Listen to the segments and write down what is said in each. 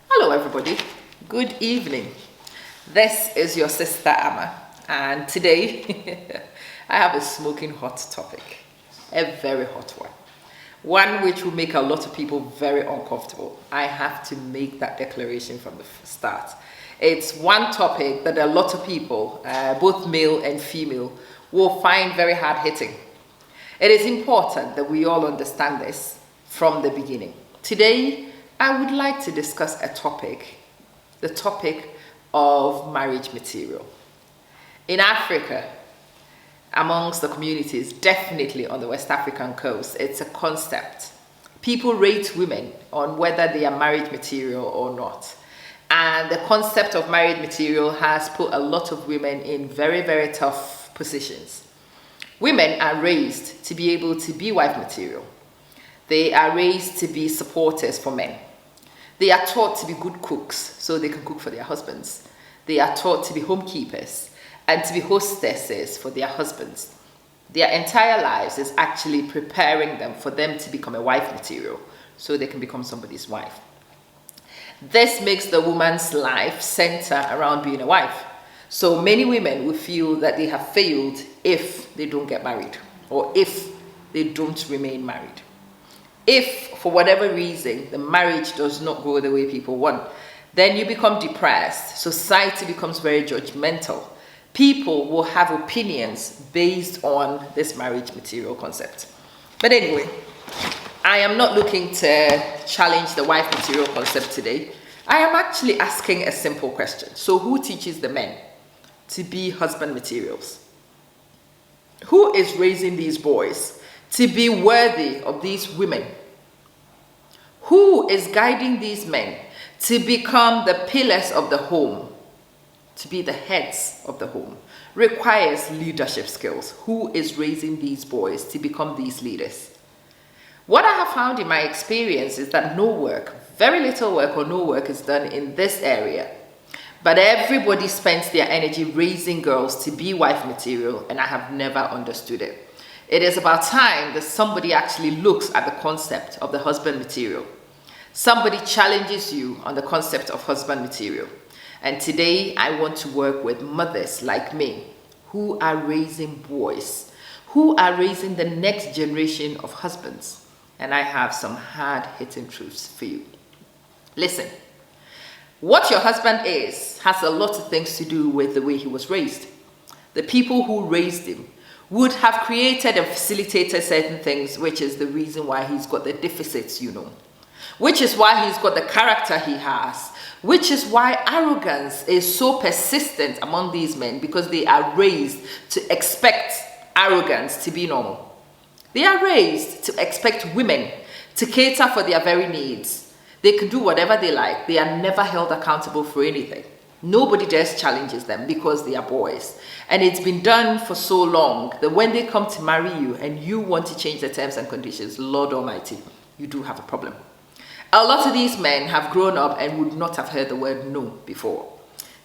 Hello everybody, good evening. This is your sister Amma, and today I have a smoking hot topic, a very hot one which will make a lot of people very uncomfortable. I have to make that declaration from the start. It's one topic that a lot of people, both male and female, will find very hard hitting. It is important that we all understand this from the beginning. Today, I would like to discuss a topic, the topic of marriage material. In Africa, amongst the communities, definitely on the West African coast, it's a concept. People rate women on whether they are marriage material or not. And the concept of marriage material has put a lot of women in very, very tough positions. Women are raised to be able to be wife material. They are raised to be supporters for men. They are taught to be good cooks so they can cook for their husbands. They are taught to be homekeepers and to be hostesses for their husbands. Their entire lives is actually preparing them for them to become a wife material so they can become somebody's wife. This makes the woman's life center around being a wife. So many women will feel that they have failed if they don't get married or if they don't remain married. If, for whatever reason, the marriage does not go the way people want, then you become depressed. Society becomes very judgmental. People will have opinions based on this marriage material concept. But anyway, I am not looking to challenge the wife material concept today. I am actually asking a simple question. So who teaches the men to be husband materials? Who is raising these boys to be worthy of these women? Who is guiding these men to become the pillars of the home, to be the heads of the home? Requires leadership skills. Who is raising these boys to become these leaders? What I have found in my experience is that no work, very little work or no work is done in this area. But everybody spends their energy raising girls to be wife material, and I have never understood it. It is about time that somebody actually looks at the concept of the husband material. Somebody challenges you on the concept of husband material. And today I want to work with mothers like me who are raising boys, who are raising the next generation of husbands. And I have some hard-hitting truths for you. Listen, what your husband is has a lot of things to do with the way he was raised. The people who raised him would have created and facilitated certain things, which is the reason why he's got the deficits, which is why he's got the character he has, which is why arrogance is so persistent among these men, because they are raised to expect arrogance to be normal. They are raised to expect women to cater for their very needs. They can do whatever they like. They are never held accountable for anything. Nobody just challenges them because they are boys. And it's been done for so long that when they come to marry you and you want to change the terms and conditions, Lord Almighty, you do have a problem. A lot of these men have grown up and would not have heard the word no before.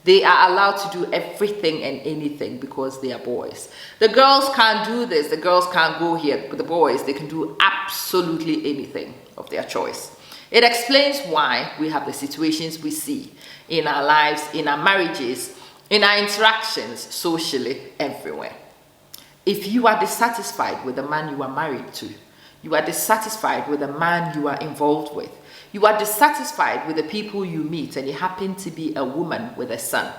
They are allowed to do everything and anything because they are boys. The girls can't do this, the girls can't go here, but the boys, they can do absolutely anything of their choice. It explains why we have the situations we see in our lives, in our marriages, in our interactions, socially, everywhere. If you are dissatisfied with the man you are married to, you are dissatisfied with the man you are involved with, you are dissatisfied with the people you meet, and you happen to be a woman with a son,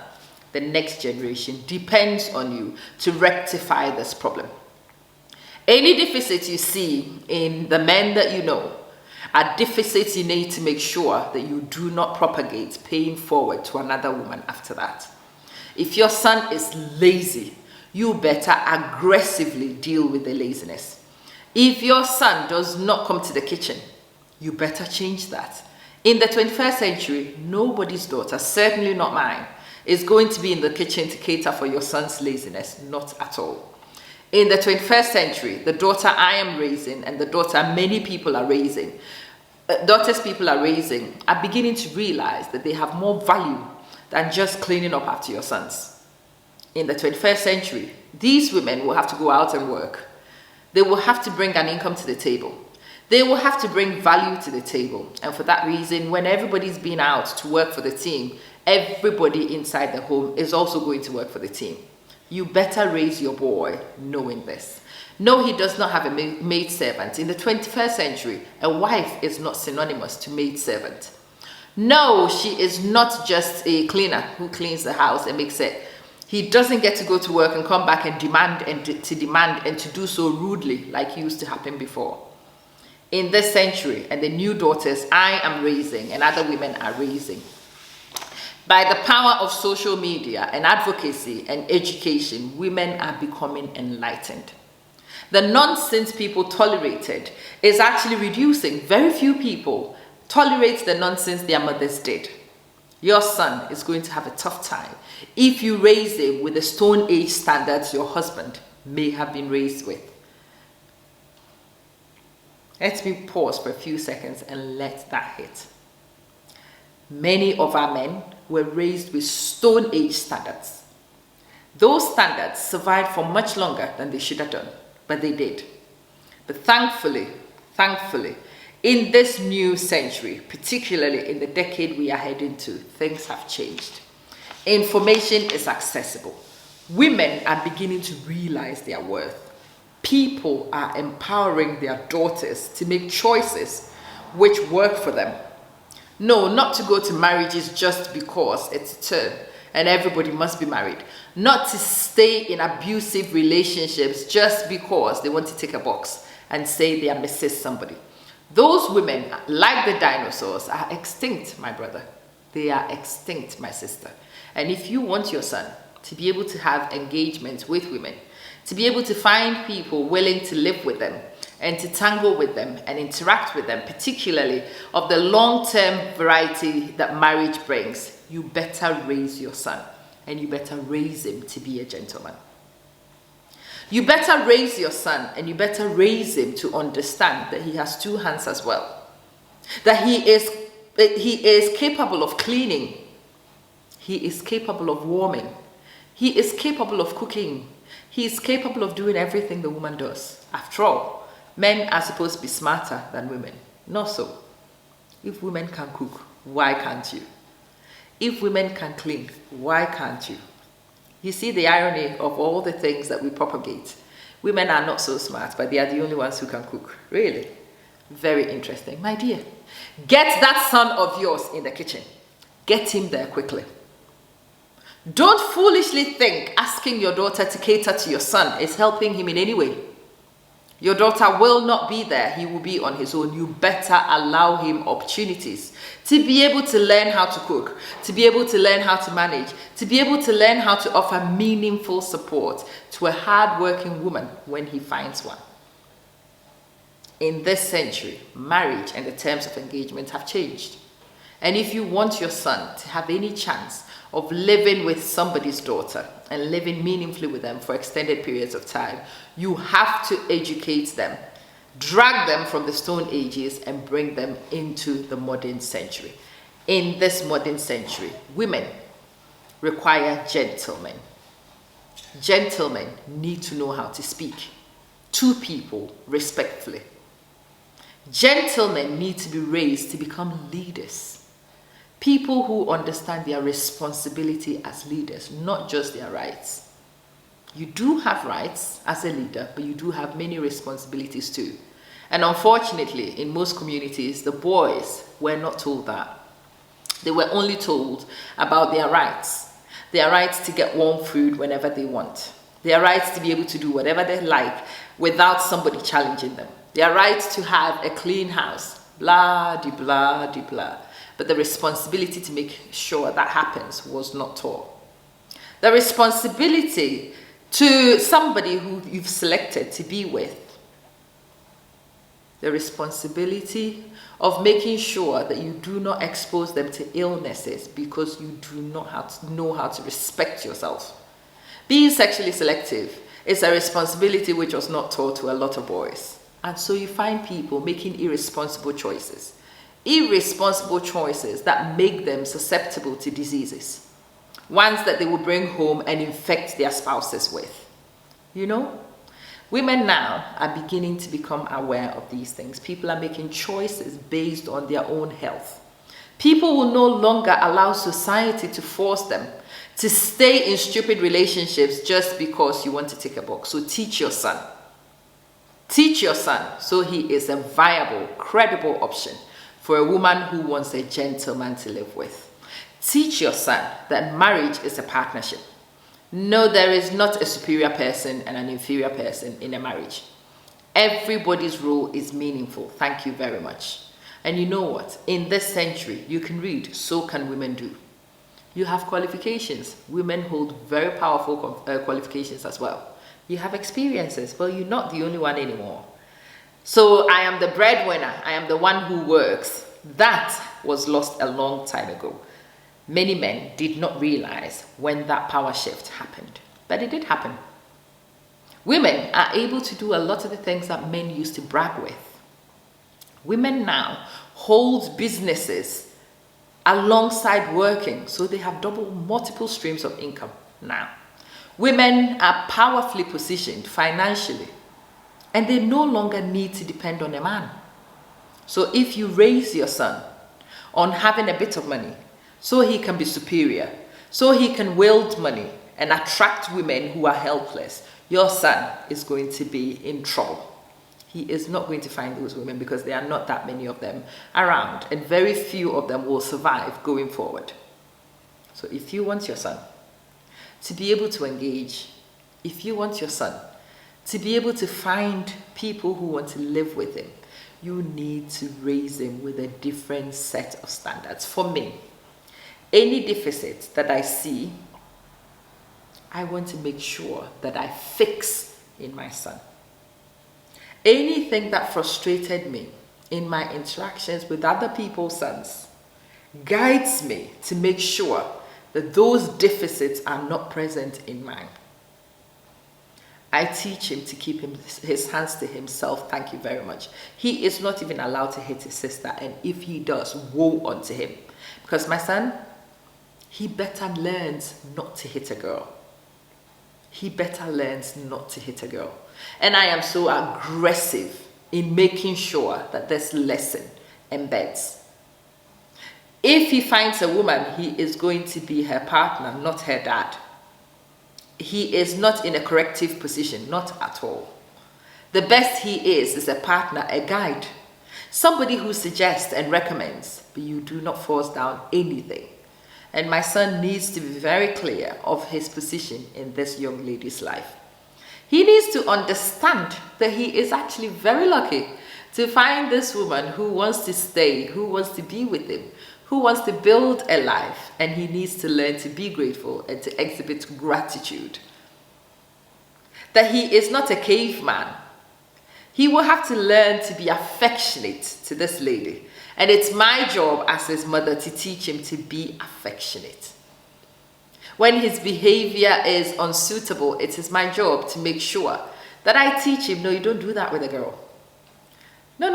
the next generation depends on you to rectify this problem. Any deficits you see in the men that you know are deficits you need to make sure that you do not propagate paying forward to another woman after that. If your son is lazy, you better aggressively deal with the laziness. If your son does not come to the kitchen, you better change that. In the 21st century, nobody's daughter, certainly not mine, is going to be in the kitchen to cater for your son's laziness. Not at all. In the 21st century, the daughter I am raising and the daughter many people are raising, daughters people are raising, are beginning to realize that they have more value than just cleaning up after your sons. In the 21st century, these women will have to go out and work. They will have to bring an income to the table. They will have to bring value to the table. And for that reason, when everybody's been out to work for the team, everybody inside the home is also going to work for the team. You better raise your boy knowing this. No, he does not have a maid servant. In the 21st century, a wife is not synonymous to maid servant. No, she is not just a cleaner who cleans the house and makes it. He doesn't get to go to work and come back and demand and to do so rudely like used to happen before. In this century, and the new daughters I am raising and other women are raising, by the power of social media and advocacy and education, women are becoming enlightened. The nonsense people tolerated is actually reducing. Very few people tolerate the nonsense their mothers did. Your son is going to have a tough time if you raise him with the Stone Age standards your husband may have been raised with. Let me pause for a few seconds and let that hit. Many of our men were raised with Stone Age standards. Those standards survived for much longer than they should have done, but they did. But thankfully, in this new century, particularly in the decade we are heading to, things have changed. Information is accessible. Women are beginning to realize their worth. People are empowering their daughters to make choices which work for them. No, not to go to marriages just because it's a turn and everybody must be married. Not to stay in abusive relationships just because they want to tick a box and say they are Mrs. somebody. Those women, like the dinosaurs, are extinct, my brother. They are extinct, my sister. And if you want your son to be able to have engagement with women, to be able to find people willing to live with them and to tangle with them and interact with them, particularly of the long-term variety that marriage brings, you better raise your son and you better raise him to be a gentleman. You better raise your son and you better raise him to understand that he has two hands as well. That he is capable of cleaning. He is capable of warming. He is capable of cooking. He is capable of doing everything the woman does. After all, men are supposed to be smarter than women. Not so. If women can cook, why can't you? If women can clean, why can't you? You see the irony of all the things that we propagate. Women are not so smart, but they are the only ones who can cook. Really? Very interesting. My dear, get that son of yours in the kitchen. Get him there quickly. Don't foolishly think asking your daughter to cater to your son is helping him in any way. Your daughter will not be there. He will be on his own. You better allow him opportunities to be able to learn how to cook, to be able to learn how to manage, to be able to learn how to offer meaningful support to a hard-working woman when he finds one. In this century, marriage and the terms of engagement have changed. And if you want your son to have any chance of living with somebody's daughter and living meaningfully with them for extended periods of time, you have to educate them, drag them from the Stone Ages and bring them into the modern century. In this modern century, women require gentlemen. Gentlemen need to know how to speak to people respectfully. Gentlemen need to be raised to become leaders. People who understand their responsibility as leaders, not just their rights. You do have rights as a leader, but you do have many responsibilities too. And unfortunately, in most communities, the boys were not told that. They were only told about their rights to get warm food whenever they want, their rights to be able to do whatever they like without somebody challenging them, their rights to have a clean house, blah, de blah, de blah. But the responsibility to make sure that happens was not taught. The responsibility to somebody who you've selected to be with. The responsibility of making sure that you do not expose them to illnesses because you do not know how to respect yourself. Being sexually selective is a responsibility which was not taught to a lot of boys. And so you find people making irresponsible choices. Irresponsible choices that make them susceptible to diseases. ones that they will bring home and infect their spouses with. You know, women now are beginning to become aware of these things. People are making choices based on their own health. People will no longer allow society to force them to stay in stupid relationships just because you want to tick a box. So teach your son. Teach your son so he is a viable, credible option for a woman who wants a gentleman to live with. Teach your son that marriage is a partnership. No, there is not a superior person and an inferior person in a marriage. Everybody's role is meaningful. Thank you very much. And you know what? In this century, you can read, so can women do. You have qualifications. Women hold very powerful qualifications as well. You have experiences, but you're not the only one anymore. So I am the breadwinner. I am the one who works. That was lost a long time ago. Many men did not realize when that power shift happened, but it did happen. Women are able to do a lot of the things that men used to brag with. Women now hold businesses alongside working, so they have multiple streams of income now. Women are powerfully positioned financially, and they no longer need to depend on a man. So if you raise your son on having a bit of money, so he can be superior, so he can wield money and attract women who are helpless, your son is going to be in trouble. He is not going to find those women because there are not that many of them around, and very few of them will survive going forward. So if you want your son to be able to engage, if you want your son to be able to find people who want to live with him, you need to raise him with a different set of standards. For me, any deficit that I see, I want to make sure that I fix in my son. Anything that frustrated me in my interactions with other people's sons guides me to make sure that those deficits are not present in mine. I teach him to keep his hands to himself. Thank you very much. He is not even allowed to hit his sister, and if he does, woe unto him. Because my son, he better learns not to hit a girl. He better learns not to hit a girl. And I am so aggressive in making sure that this lesson embeds. If he finds a woman, he is going to be her partner, not her dad. He is not in a corrective position, not at all. The best he is a partner, a guide, somebody who suggests and recommends, but you do not force down anything. And my son needs to be very clear of his position in this young lady's life. He needs to understand that he is actually very lucky to find this woman who wants to stay, who wants to be with him, who wants to build a life, and he needs to learn to be grateful and to exhibit gratitude. That he is not a caveman. He will have to learn to be affectionate to this lady. And it's my job as his mother to teach him to be affectionate. When his behavior is unsuitable, it is my job to make sure that I teach him, no, you don't do that with a girl. No.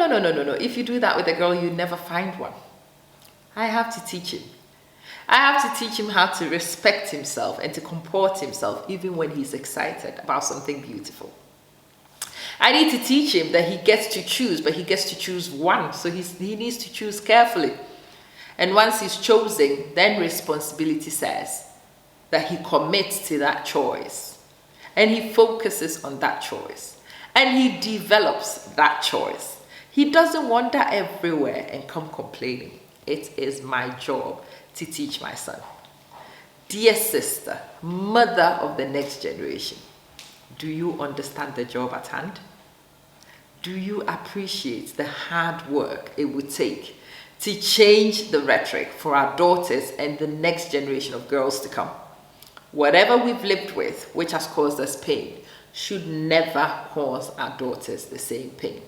If you do that with a girl, you never find one. I have to teach him. I have to teach him how to respect himself and to comport himself even when he's excited about something beautiful. I need to teach him that he gets to choose, but he gets to choose one. So he needs to choose carefully. And once he's chosen, then responsibility says that he commits to that choice. And he focuses on that choice. And he develops that choice. He doesn't wander everywhere and come complaining. It is my job to teach my son. Dear sister, mother of the next generation, do you understand the job at hand? Do you appreciate the hard work it would take to change the rhetoric for our daughters and the next generation of girls to come? Whatever we've lived with, which has caused us pain, should never cause our daughters the same pain.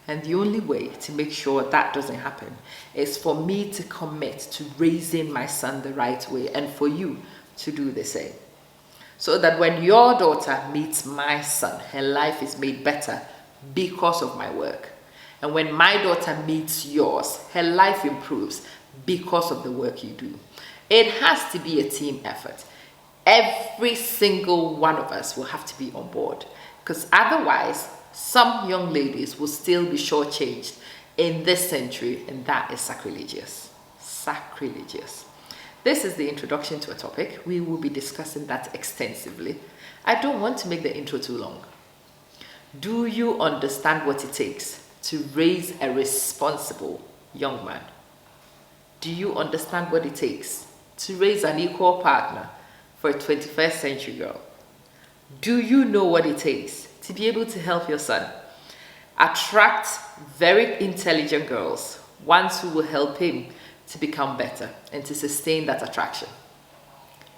And the only way to make sure that doesn't happen is for me to commit to raising my son the right way, and for you to do the same. So that when your daughter meets my son, her life is made better because of my work. And when my daughter meets yours, her life improves because of the work you do. It has to be a team effort. Every single one of us will have to be on board, because otherwise some young ladies will still be shortchanged in this century, and that is sacrilegious. Sacrilegious. This is the introduction to a topic. We will be discussing that extensively. I don't want to make the intro too long. Do you understand what it takes to raise a responsible young man? Do you understand what it takes to raise an equal partner for a 21st century girl? Do you know what it takes to be able to help your son attract very intelligent girls, ones who will help him to become better and to sustain that attraction?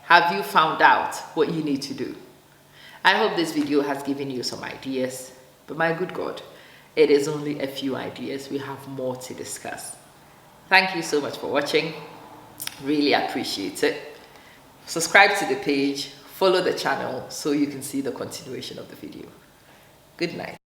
Have you found out what you need to do? I hope this video has given you some ideas, but my good God, it is only a few ideas. We have more to discuss. Thank you so much for watching. Really appreciate it. Subscribe to the page, follow the channel so you can see the continuation of the video. Good night.